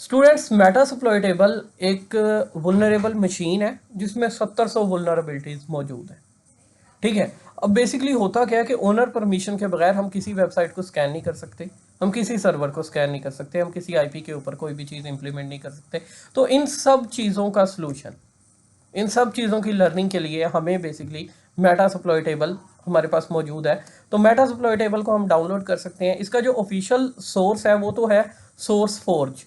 Students, मेटासप्लॉइटेबल एक vulnerable machine है जिसमें 1700 वुलनरेबिलिटीज़ मौजूद है। ठीक है। अब बेसिकली होता क्या है कि ओनर परमिशन के बगैर हम किसी वेबसाइट को स्कैन नहीं कर सकते, हम किसी सर्वर को स्कैन नहीं कर सकते, हम किसी आईपी के ऊपर कोई भी चीज़ इंप्लीमेंट नहीं कर सकते। तो इन सब चीज़ों का सलूशन, इन सब चीज़ों की लर्निंग के लिए हमें बेसिकली मेटासप्लॉइटेबल हमारे पास मौजूद है। तो मेटासप्लॉइटेबल को हम डाउनलोड कर सकते हैं। इसका जो ऑफिशियल सोर्स है वो तो है सोर्स फोर्ज,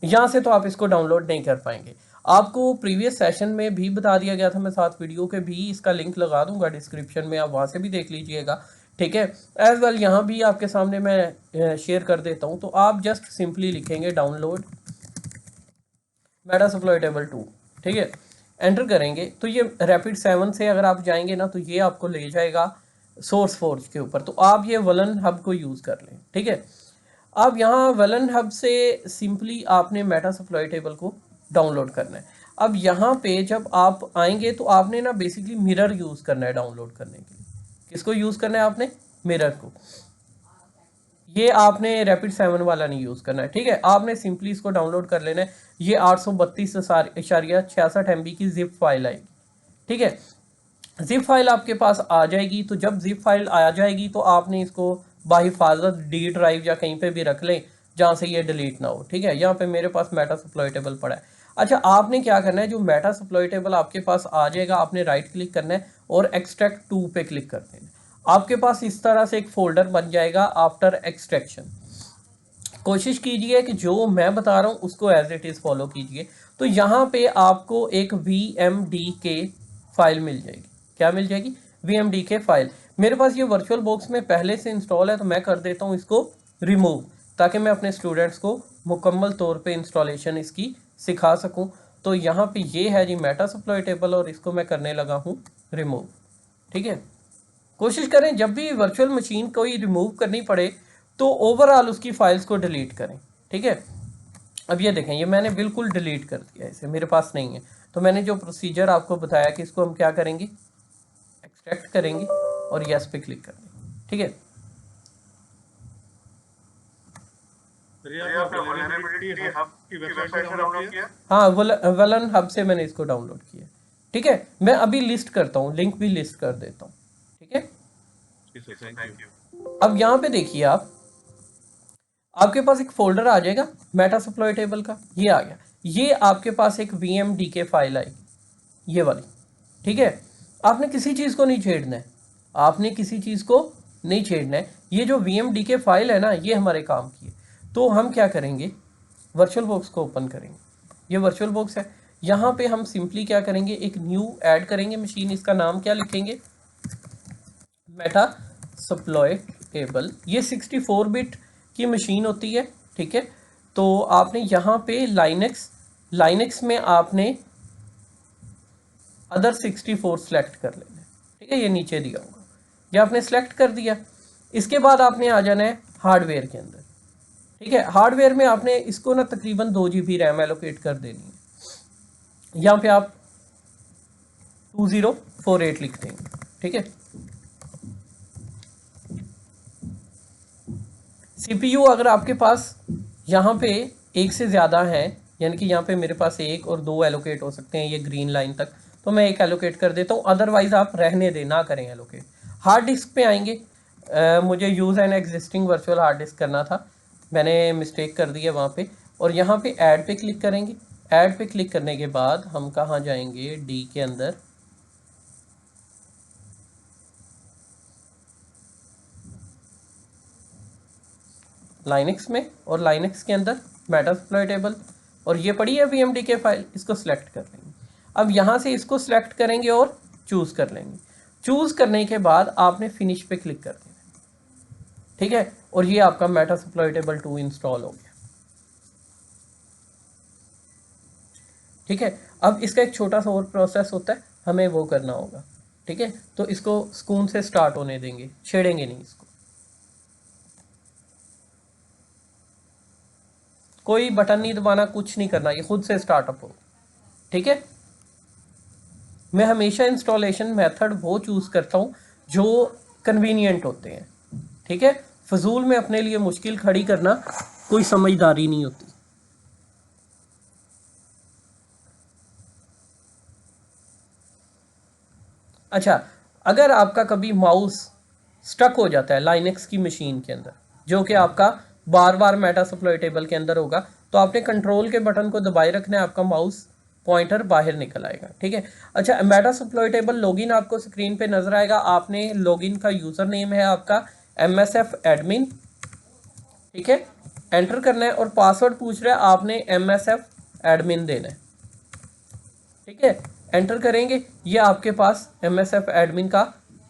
यहाँ से तो आप इसको डाउनलोड नहीं कर पाएंगे। आपको प्रीवियस सेशन में भी बता दिया गया था, मैं साथ वीडियो के भी इसका लिंक लगा दूंगा डिस्क्रिप्शन में, आप वहाँ से भी देख लीजिएगा। ठीक है। एज वेल यहाँ भी आपके सामने मैं शेयर कर देता हूँ। तो आप जस्ट सिंपली लिखेंगे डाउनलोड मेटासप्लॉइटेबल 2। ठीक है। एंटर करेंगे तो ये रैपिड 7 से अगर आप जाएंगे ना तो ये आपको ले जाएगा सोर्स फोर्ज के ऊपर। तो आप ये वलन हब को यूज़ कर लें। ठीक है। अब यहाँ वलन हब से सिंपली आपने मेटासप्लॉइटेबल को डाउनलोड करना है। अब यहाँ पे जब आप आएंगे तो आपने ना बेसिकली मिरर यूज़ करना है डाउनलोड करने के लिए। किसको यूज़ करना है आपने? मिरर को। ये आपने रैपिड 7 वाला नहीं यूज़ करना है। ठीक है। आपने सिंपली इसको डाउनलोड कर लेना है। ये 832.66 MB की जिप फाइल आएगी। ठीक है। जिप फाइल आपके पास आ जाएगी। तो जब जिप फाइल आ जाएगी तो आपने इसको बाहिफाजत डी ड्राइव या कहीं पे भी रख लें जहाँ से ये डिलीट ना हो। ठीक है। यहाँ पे मेरे पास मेटासप्लॉइटेबल पड़ा है। अच्छा, आपने क्या करना है, जो मेटासप्लॉइटेबल आपके पास आ जाएगा आपने राइट क्लिक करना है और एक्सट्रैक्ट टू पे क्लिक कर देना है। आपके पास इस तरह से एक फोल्डर बन जाएगा आफ्टर एक्सट्रैक्शन। कोशिश कीजिए कि जो मैं बता रहा हूँ उसको एज इट इज़ फॉलो कीजिए। तो यहाँ पे आपको एक VMDK फाइल मिल जाएगी। क्या मिल जाएगी? VMDK file. मेरे पास ये वर्चुअल बॉक्स में पहले से इंस्टॉल है तो मैं कर देता हूँ इसको रिमूव, ताकि मैं अपने स्टूडेंट्स को मुकम्मल तौर पे इंस्टॉलेशन इसकी सिखा सकूँ। तो यहाँ पे ये है जी मेटासप्लॉइटेबल और इसको मैं करने लगा हूँ रिमूव। ठीक है। कोशिश करें जब भी वर्चुअल मशीन कोई रिमूव करनी पड़े तो ओवरऑल उसकी फाइल्स को डिलीट करें। ठीक है। अब ये देखें, ये मैंने बिल्कुल डिलीट कर दिया, इसे मेरे पास नहीं है। तो मैंने जो प्रोसीजर आपको बताया कि इसको हम क्या करेंगे, एक्सट्रैक्ट करेंगे और यस पे क्लिक कर देंगे। ठीक है। हाँ, वलन हब से मैंने इसको डाउनलोड किया। ठीक है। मैं अभी लिस्ट करता हूँ, लिंक भी लिस्ट कर देता हूँ। ठीक है। अब यहाँ पे देखिए आपके पास एक फोल्डर आ जाएगा मेटासप्लॉइटेबल का, ये आ गया। ये आपके पास एक VMDK फाइल आएगी, ये वाली। ठीक है। आपने किसी चीज़ को नहीं छेड़ना है, आपने किसी चीज़ को नहीं छेड़ना है। ये जो VMDK फाइल है ना, ये हमारे काम की है। तो हम क्या करेंगे, वर्चुअल बॉक्स को ओपन करेंगे। ये वर्चुअल बॉक्स है। यहाँ पे हम सिंपली क्या करेंगे, एक न्यू ऐड करेंगे मशीन। इसका नाम क्या लिखेंगे? मेटासप्लॉइटेबल। ये 64 बिट की मशीन होती है। ठीक है। तो आपने यहाँ पे लाइनेक्स में आपने अदर 64 सेलेक्ट कर लेना है। ठीक है। ये नीचे दिया होगा, ये आपने सेलेक्ट कर दिया। इसके बाद आपने आ जाना है हार्डवेयर के अंदर। ठीक है। हार्डवेयर में आपने इसको ना तकरीबन 2 GB रैम एलोकेट कर देनी है। यहाँ पे आप 2048 लिख देंगे। ठीक है। CPU अगर आपके पास यहाँ पे एक से ज़्यादा है, यानी कि यहाँ पे मेरे पास एक और 2 एलोकेट हो सकते हैं ये ग्रीन लाइन तक, तो मैं एक एलोकेट कर देता हूँ। अदरवाइज़ आप रहने दें, ना करें एलोकेट। हार्ड डिस्क पे आएंगे। मुझे use an existing virtual hard disk करना था, मैंने मिस्टेक कर दी है वहाँ पे। और यहाँ पे ऐड पे क्लिक करेंगे। ऐड पे क्लिक करने के बाद हम कहाँ जाएंगे, डी के अंदर। लाइनेक्स में, और लाइनेक्स के अंदर मेटासप्लॉइटेबल, और ये पड़ी है VMDK फाइल, इसको सिलेक्ट कर लेंगे। अब यहाँ से इसको सिलेक्ट करेंगे और चूज़ कर लेंगे। चूज़ करने के बाद आपने फिनिश पे क्लिक कर देना। ठीक है। और ये आपका मेटासप्लॉइटेबल 2 इंस्टॉल हो गया। ठीक है। अब इसका एक छोटा सा और प्रोसेस होता है, हमें वो करना होगा। ठीक है। तो इसको सुकून से स्टार्ट होने देंगे, छेड़ेंगे नहीं इसको। कोई बटन नहीं दबाना, कुछ नहीं करना, ये खुद से स्टार्टअप हो। ठीक है। मैं हमेशा इंस्टॉलेशन मेथड वो चूज़ करता हूँ जो कन्वीनियंट होते हैं। ठीक है। फजूल में अपने लिए मुश्किल खड़ी करना कोई समझदारी नहीं होती। अच्छा, अगर आपका कभी माउस स्टक हो जाता है लाइनक्स की मशीन के अंदर, जो कि आपका बार बार मेटासप्लॉय टेबल के अंदर होगा, तो आपने कंट्रोल के बटन को दबाए रखना है, आपका माउस पॉइंटर बाहर निकल आएगा। ठीक है। अच्छा, मेटासप्लॉय टेबल लॉगिन आपको स्क्रीन पे नजर आएगा। आपने लॉगिन का यूजर नेम है आपका MSF एडमिन। ठीक है, एंटर करना है और पासवर्ड पूछ रहा है, आपने MSF एडमिन देना है। ठीक है, एंटर करेंगे, ये आपके पास MSF एडमिन का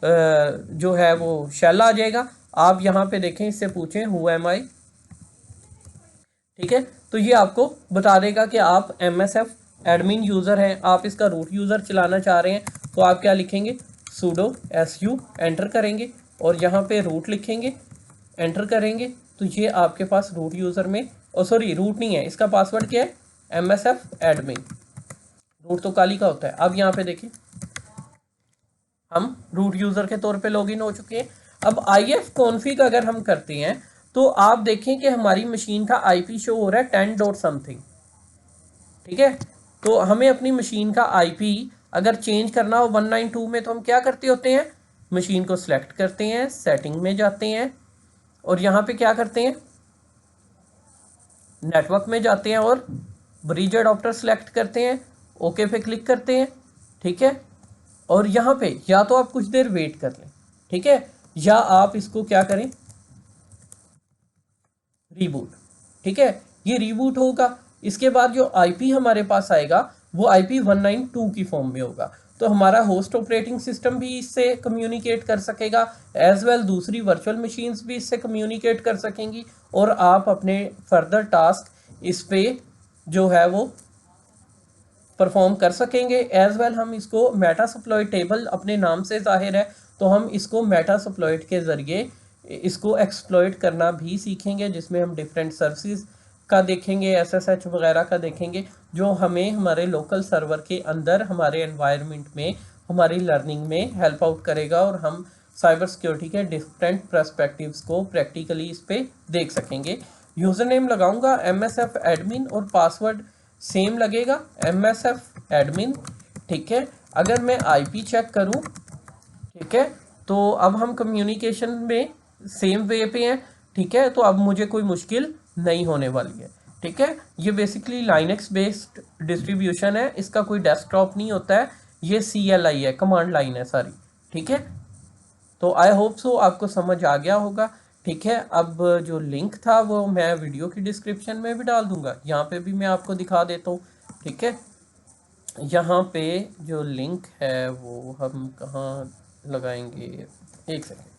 जो है वो शेल आ जाएगा। आप यहाँ पे देखें, इससे पूछें हु एम आई। ठीक है, तो ये आपको बता देगा कि आप MSF एडमिन यूज़र हैं, आप इसका रूट यूज़र चलाना चाह रहे हैं, तो आप क्या लिखेंगे, sudo su, एंटर करेंगे और यहाँ पे रूट लिखेंगे, एंटर करेंगे, तो ये आपके पास रूट यूज़र में, सॉरी रूट नहीं है, इसका पासवर्ड क्या है, MSF एडमिन। रूट तो काली का होता है। अब यहाँ पे देखिए, हम रूट यूज़र के तौर पे लॉगिन हो चुके हैं। अब IF कॉन्फ़िग अगर हम करते हैं तो आप देखें कि हमारी मशीन का IP शो हो रहा है 10 डॉट समथिंग। ठीक है, तो हमें अपनी मशीन का IP अगर चेंज करना हो 192 में, तो हम क्या करते होते हैं, मशीन को सिलेक्ट करते हैं, सेटिंग में जाते हैं और यहाँ पे क्या करते हैं, नेटवर्क में जाते हैं और ब्रिज अडॉप्टर सेलेक्ट करते हैं, ओके पे क्लिक करते हैं। ठीक है, और यहाँ पे या तो आप कुछ देर वेट कर लें, ठीक है, या आप इसको क्या करें, रीबूट। ठीक है, ये रीबूट होगा, इसके बाद जो IP हमारे पास आएगा वो IP 192 की फॉर्म में होगा, तो हमारा होस्ट ऑपरेटिंग सिस्टम भी इससे कम्युनिकेट कर सकेगा, एज वेल दूसरी वर्चुअल मशीन्स भी इससे कम्युनिकेट कर सकेंगी, और आप अपने फर्दर टास्क इस पे जो है वो परफॉर्म कर सकेंगे। एज वेल हम इसको मेटासप्लॉइट टेबल अपने नाम से जाहिर है, तो हम इसको मेटासप्लॉइट के ज़रिए इसको एक्सप्लॉइट करना भी सीखेंगे, जिसमें हम डिफरेंट सर्विसेज का देखेंगे, SSH वगैरह का देखेंगे, जो हमें हमारे लोकल सर्वर के अंदर हमारे एनवायरनमेंट में हमारी लर्निंग में हेल्प आउट करेगा, और हम साइबर सिक्योरिटी के डिफरेंट पर्सपेक्टिव्स को प्रैक्टिकली इस पर देख सकेंगे। यूज़र नेम लगाऊंगा MSF एडमिन और पासवर्ड सेम लगेगा MSF एडमिन। ठीक है, अगर मैं IP चेक करूं, ठीक है, तो अब हम कम्युनिकेशन में सेम वे पे हैं। ठीक है, तो अब मुझे कोई मुश्किल नहीं होने वाली है। ठीक है, ये बेसिकली लाइनक्स बेस्ड डिस्ट्रीब्यूशन है, इसका कोई डेस्कटॉप नहीं होता है, ये CLI है, कमांड लाइन है सारी। ठीक है, तो आई होप सो आपको समझ आ गया होगा। ठीक है, अब जो लिंक था वो मैं वीडियो की डिस्क्रिप्शन में भी डाल दूंगा, यहाँ पे भी मैं आपको दिखा देता हूँ। ठीक है, यहाँ पे जो लिंक है वो हम कहाँ लगाएंगे, एक सेकेंड।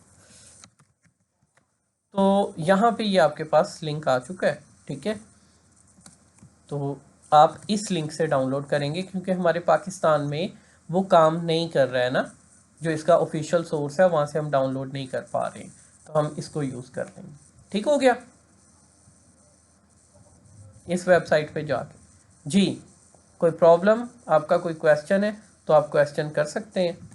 तो यहाँ पे ये आपके पास लिंक आ चुका है। ठीक है, तो आप इस लिंक से डाउनलोड करेंगे, क्योंकि हमारे पाकिस्तान में वो काम नहीं कर रहा है ना, जो इसका ऑफिशियल सोर्स है वहाँ से हम डाउनलोड नहीं कर पा रहे, तो हम इसको यूज़ कर लेंगे। ठीक हो गया, इस वेबसाइट पे जाके। जी, कोई प्रॉब्लम, आपका कोई क्वेश्चन है तो आप क्वेश्चन कर सकते हैं।